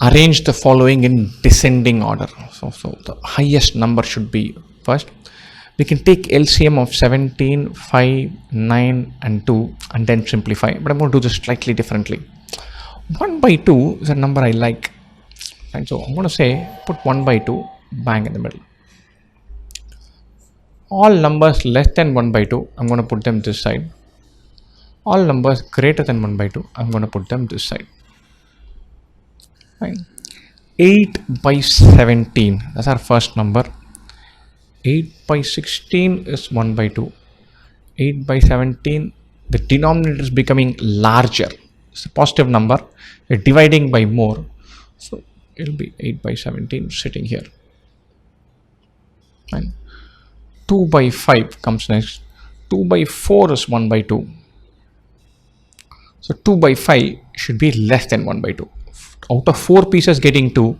arrange the following in descending order. So the highest number should be first. We can take LCM of 17, 5, 9 and 2 and then simplify, but I'm going to do this slightly differently. 1 by 2 is a number I like, and so I'm going to say put 1 by 2 bang in the middle. All numbers less than 1 by 2, I'm going to put them this side. All numbers greater than 1 by 2, I'm going to put them this side. Fine. 8 by 17, that's our first number. 8 by 16 is 1 by 2. 8 by 17, the denominator is becoming larger. It's a positive number. We're dividing by more. So it'll be 8 by 17 sitting here. Fine. 2 by 5 comes next. 2 by 4 is 1 by 2. So 2 by 5 should be less than 1 by 2. Out of 4 pieces, getting 2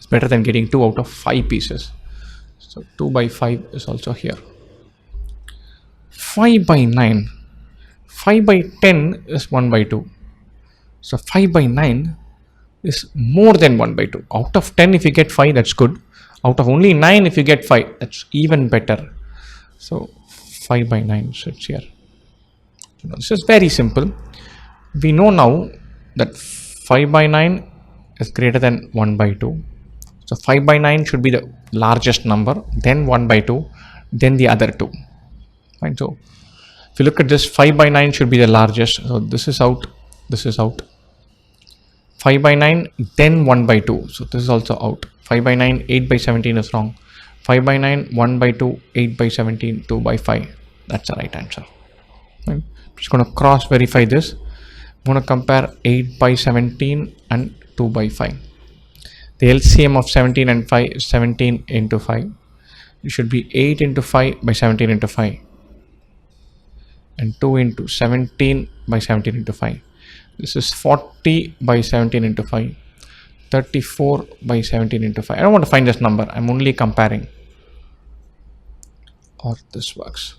is better than getting 2 out of 5 pieces. So 2 by 5 is also here. 5 by 9. 5 by 10 is 1 by 2. So 5 by 9 is more than 1 by 2. Out of 10, if you get 5, that's good. Out of only 9, if you get 5, that's even better. So 5 by 9 sits here. This is very simple. We know now that 5 by 9 is greater than 1 by 2. So 5 by 9 should be the largest number, then 1 by 2, then the other 2. Right? So if you look at this, 5 by 9 should be the largest. So this is out, this is out. 5 by 9, then 1 by 2. So this is also out. 5 by 9, 8 by 17 is wrong. 5 by 9, 1 by 2, 8 by 17, 2 by 5. That's the right answer. Right? I'm just going to cross verify this. I'm going to compare 8 by 17 and 2 by 5. The LCM of 17 and 5 is 17 into 5. It should be 8 into 5 by 17 into 5. And 2 into 17 by 17 into 5. This is 40 by 17 into 5. 34 by 17 into 5. I don't want to find this number. I'm only comparing. Or this works.